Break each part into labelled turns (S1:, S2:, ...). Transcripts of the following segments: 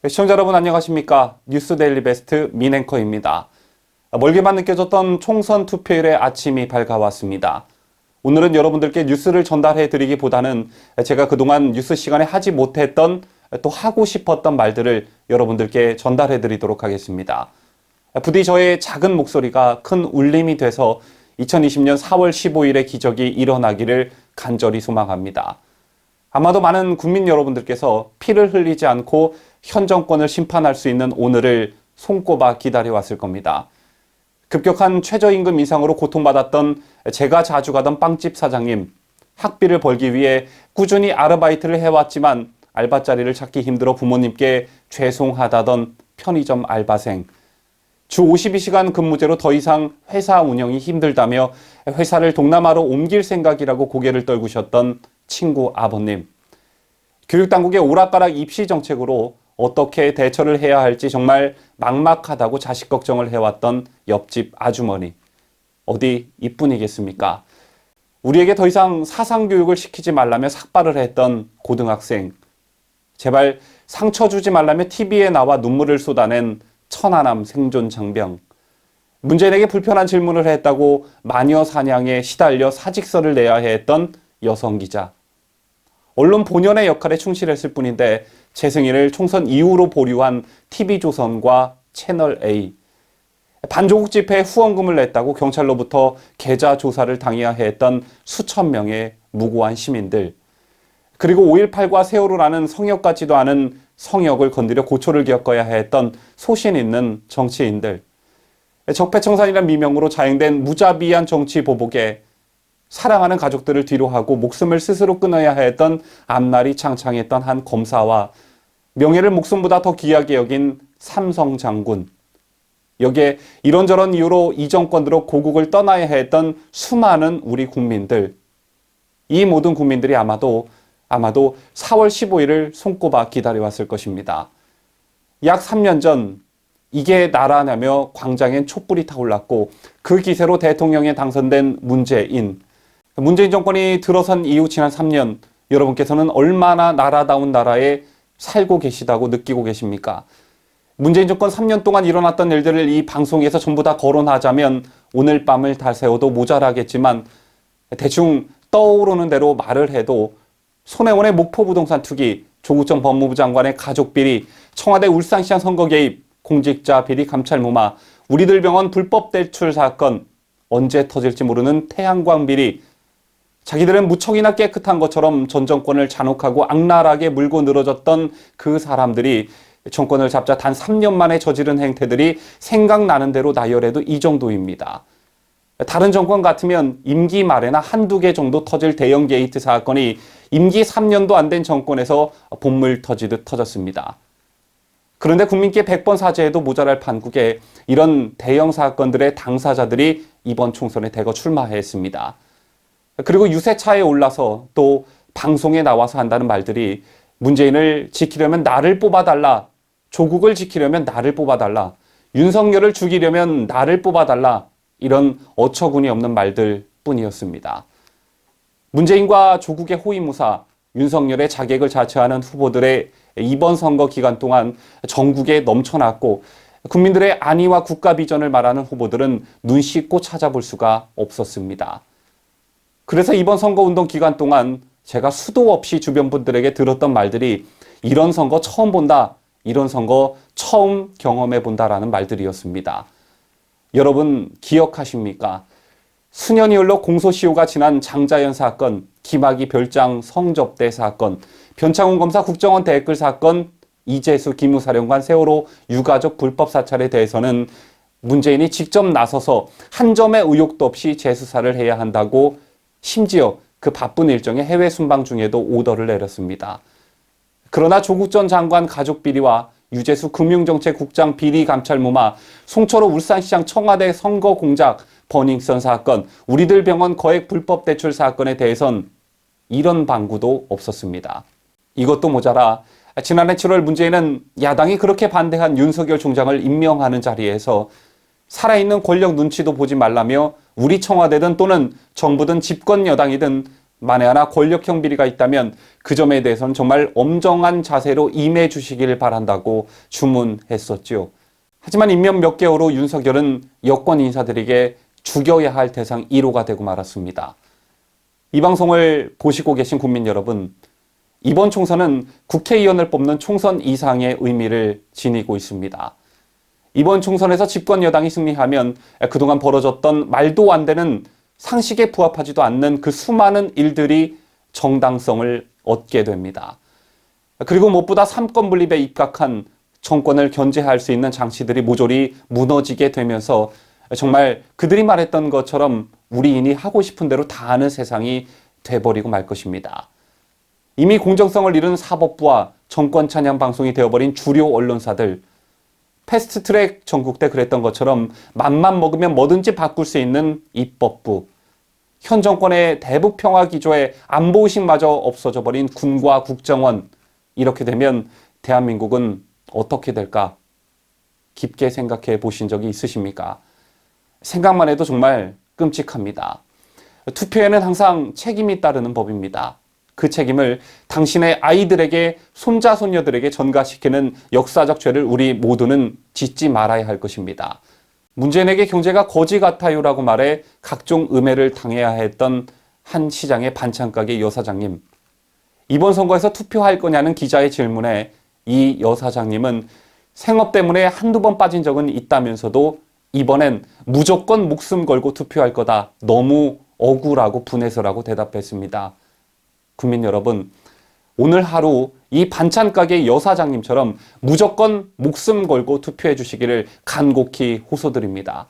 S1: 시청자 여러분 안녕하십니까? 뉴스데일리 베스트 민앵커입니다. 멀게만 느껴졌던 총선 투표일의 아침이 밝아왔습니다. 오늘은 여러분들께 뉴스를 전달해 드리기보다는 제가 그동안 뉴스 시간에 하지 못했던 또 하고 싶었던 말들을 여러분들께 전달해 드리도록 하겠습니다. 부디 저의 작은 목소리가 큰 울림이 돼서 2020년 4월 15일의 기적이 일어나기를 간절히 소망합니다. 아마도 많은 국민 여러분들께서 피를 흘리지 않고 현 정권을 심판할 수 있는 오늘을 손꼽아 기다려왔을 겁니다. 급격한 최저임금 인상으로 고통받았던 제가 자주 가던 빵집 사장님, 학비를 벌기 위해 꾸준히 아르바이트를 해왔지만 알바자리를 찾기 힘들어 부모님께 죄송하다던 편의점 알바생, 주 52시간 근무제로 더 이상 회사 운영이 힘들다며 회사를 동남아로 옮길 생각이라고 고개를 떨구셨던 친구 아버님, 교육당국의 오락가락 입시 정책으로 어떻게 대처를 해야 할지 정말 막막하다고 자식 걱정을 해왔던 옆집 아주머니, 어디 이뿐이겠습니까? 우리에게 더 이상 사상교육을 시키지 말라며 삭발을 했던 고등학생, 제발 상처 주지 말라며 TV에 나와 눈물을 쏟아낸 천안함 생존 장병, 문재인에게 불편한 질문을 했다고 마녀 사냥에 시달려 사직서를 내야 했던 여성 기자, 언론 본연의 역할에 충실했을 뿐인데 최승희를 총선 이후로 보류한 TV조선과 채널A, 반조국 집회에 후원금을 냈다고 경찰로부터 계좌 조사를 당해야 했던 수천 명의 무고한 시민들, 그리고 5.18과 세월호라는 성역 같지도 않은 성역을 건드려 고초를 겪어야 했던 소신 있는 정치인들, 적폐청산이란 미명으로 자행된 무자비한 정치 보복에 사랑하는 가족들을 뒤로하고 목숨을 스스로 끊어야 했던 앞날이 창창했던 한 검사와 명예를 목숨보다 더 귀하게 여긴 삼성 장군, 여기에 이런저런 이유로 이 정권으로 고국을 떠나야 했던 수많은 우리 국민들, 이 모든 국민들이 아마도 4월 15일을 손꼽아 기다려왔을 것입니다. 약 3년 전 이게 나라냐며 광장엔 촛불이 타올랐고 그 기세로 대통령에 당선된 문재인 정권이 들어선 이후 지난 3년, 여러분께서는 얼마나 나라다운 나라에 살고 계시다고 느끼고 계십니까? 문재인 정권 3년 동안 일어났던 일들을 이 방송에서 전부 다 거론하자면 오늘 밤을 다 세워도 모자라겠지만 대충 떠오르는 대로 말을 해도 손혜원의 목포부동산 투기, 조국 전 법무부 장관의 가족 비리, 청와대 울산시장 선거 개입, 공직자 비리 감찰 무마, 우리들 병원 불법 대출 사건, 언제 터질지 모르는 태양광 비리, 자기들은 무척이나 깨끗한 것처럼 전 정권을 잔혹하고 악랄하게 물고 늘어졌던 그 사람들이 정권을 잡자 단 3년 만에 저지른 행태들이 생각나는 대로 나열해도 이 정도입니다. 다른 정권 같으면 임기 말에나 한두 개 정도 터질 대형 게이트 사건이 임기 3년도 안 된 정권에서 본물 터지듯 터졌습니다. 그런데 국민께 100번 사죄해도 모자랄 판국에 이런 대형 사건들의 당사자들이 이번 총선에 대거 출마했습니다. 그리고 유세차에 올라서 또 방송에 나와서 한다는 말들이 문재인을 지키려면 나를 뽑아달라, 조국을 지키려면 나를 뽑아달라, 윤석열을 죽이려면 나를 뽑아달라, 이런 어처구니 없는 말들 뿐이었습니다. 문재인과 조국의 호위무사, 윤석열의 자객을 자처하는 후보들의 이번 선거 기간 동안 전국에 넘쳐났고 국민들의 안위와 국가 비전을 말하는 후보들은 눈 씻고 찾아볼 수가 없었습니다. 그래서 이번 선거운동 기간 동안 제가 수도 없이 주변 분들에게 들었던 말들이 이런 선거 처음 본다, 이런 선거 처음 경험해 본다라는 말들이었습니다. 여러분 기억하십니까? 수년이 흘러 공소시효가 지난 장자연 사건, 김학의 별장 성접대 사건, 변창훈 검사 국정원 댓글 사건, 이재수 기무사령관 세월호 유가족 불법 사찰에 대해서는 문재인이 직접 나서서 한 점의 의혹도 없이 재수사를 해야 한다고 심지어 그 바쁜 일정의 해외 순방 중에도 오더를 내렸습니다. 그러나 조국 전 장관 가족 비리와 유재수 금융정책국장 비리 감찰 무마, 송철호 울산시장 청와대 선거 공작, 버닝썬 사건, 우리들 병원 거액 불법 대출 사건에 대해선 이런 방구도 없었습니다. 이것도 모자라 지난해 7월 문재인은 야당이 그렇게 반대한 윤석열 총장을 임명하는 자리에서 살아있는 권력 눈치도 보지 말라며 우리 청와대든 또는 정부든 집권 여당이든 만에 하나 권력형 비리가 있다면 그 점에 대해서는 정말 엄정한 자세로 임해 주시길 바란다고 주문했었죠. 하지만 임명 몇 개월 후 윤석열은 여권 인사들에게 죽여야 할 대상 1호가 되고 말았습니다. 이 방송을 보시고 계신 국민 여러분, 이번 총선은 국회의원을 뽑는 총선 이상의 의미를 지니고 있습니다. 이번 총선에서 집권 여당이 승리하면 그동안 벌어졌던 말도 안 되는 상식에 부합하지도 않는 그 수많은 일들이 정당성을 얻게 됩니다. 그리고 무엇보다 삼권 분립에 입각한 정권을 견제할 수 있는 장치들이 모조리 무너지게 되면서 정말 그들이 말했던 것처럼 우리인이 하고 싶은 대로 다 하는 세상이 돼버리고 말 것입니다. 이미 공정성을 잃은 사법부와 정권 찬양 방송이 되어버린 주류 언론사들, 패스트트랙 전국대 그랬던 것처럼 맘만 먹으면 뭐든지 바꿀 수 있는 입법부, 현 정권의 대북 평화 기조에 안보의식마저 없어져 버린 군과 국정원, 이렇게 되면 대한민국은 어떻게 될까? 깊게 생각해 보신 적이 있으십니까? 생각만 해도 정말 끔찍합니다. 투표에는 항상 책임이 따르는 법입니다. 그 책임을 당신의 아이들에게, 손자, 손녀들에게 전가시키는 역사적 죄를 우리 모두는 짓지 말아야 할 것입니다. 문재인에게 경제가 거지 같아요라고 말해 각종 음해를 당해야 했던 한 시장의 반찬가게 여사장님. 이번 선거에서 투표할 거냐는 기자의 질문에 이 여사장님은 생업 때문에 한두 번 빠진 적은 있다면서도 이번엔 무조건 목숨 걸고 투표할 거다. 너무 억울하고 분해서라고 대답했습니다. 국민 여러분, 오늘 하루 이 반찬가게 여사장님처럼 무조건 목숨 걸고 투표해 주시기를 간곡히 호소드립니다.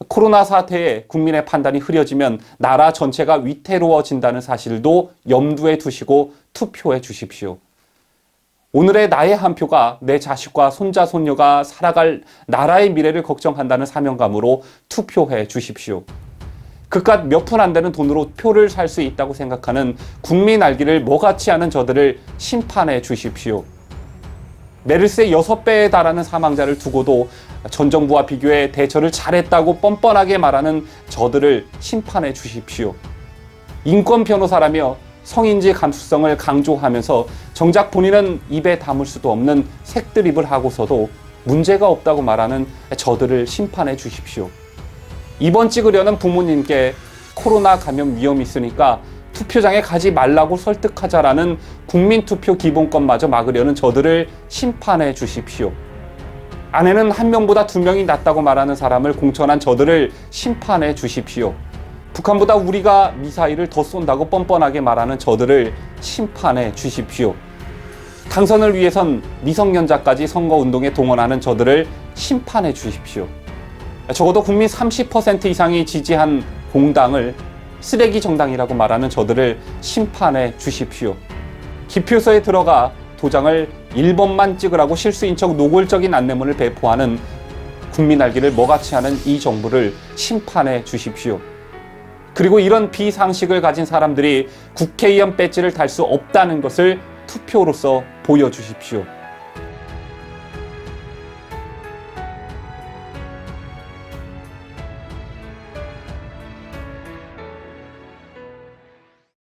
S1: 코로나 사태에 국민의 판단이 흐려지면 나라 전체가 위태로워진다는 사실도 염두에 두시고 투표해 주십시오. 오늘의 나의 한 표가 내 자식과 손자, 손녀가 살아갈 나라의 미래를 걱정한다는 사명감으로 투표해 주십시오. 그깟 몇 푼 안 되는 돈으로 표를 살 수 있다고 생각하는 국민 알기를 뭐같이 하는 저들을 심판해 주십시오. 메르스의 6배에 달하는 사망자를 두고도 전 정부와 비교해 대처를 잘했다고 뻔뻔하게 말하는 저들을 심판해 주십시오. 인권 변호사라며 성인지 감수성을 강조하면서 정작 본인은 입에 담을 수도 없는 색드립을 하고서도 문제가 없다고 말하는 저들을 심판해 주십시오. 입원 찍으려는 부모님께 코로나 감염 위험이 있으니까 투표장에 가지 말라고 설득하자라는 국민투표 기본권마저 막으려는 저들을 심판해 주십시오. 아내는 한 명보다 2명이 낫다고 말하는 사람을 공천한 저들을 심판해 주십시오. 북한보다 우리가 미사일을 더 쏜다고 뻔뻔하게 말하는 저들을 심판해 주십시오. 당선을 위해선 미성년자까지 선거운동에 동원하는 저들을 심판해 주십시오. 적어도 국민 30% 이상이 지지한 공당을 쓰레기 정당이라고 말하는 저들을 심판해 주십시오. 기표소에 들어가 도장을 1번만 찍으라고 실수인 척 노골적인 안내문을 배포하는 국민 알기를 뭐같이 하는 이 정부를 심판해 주십시오. 그리고 이런 비상식을 가진 사람들이 국회의원 배지를 달 수 없다는 것을 투표로서 보여주십시오.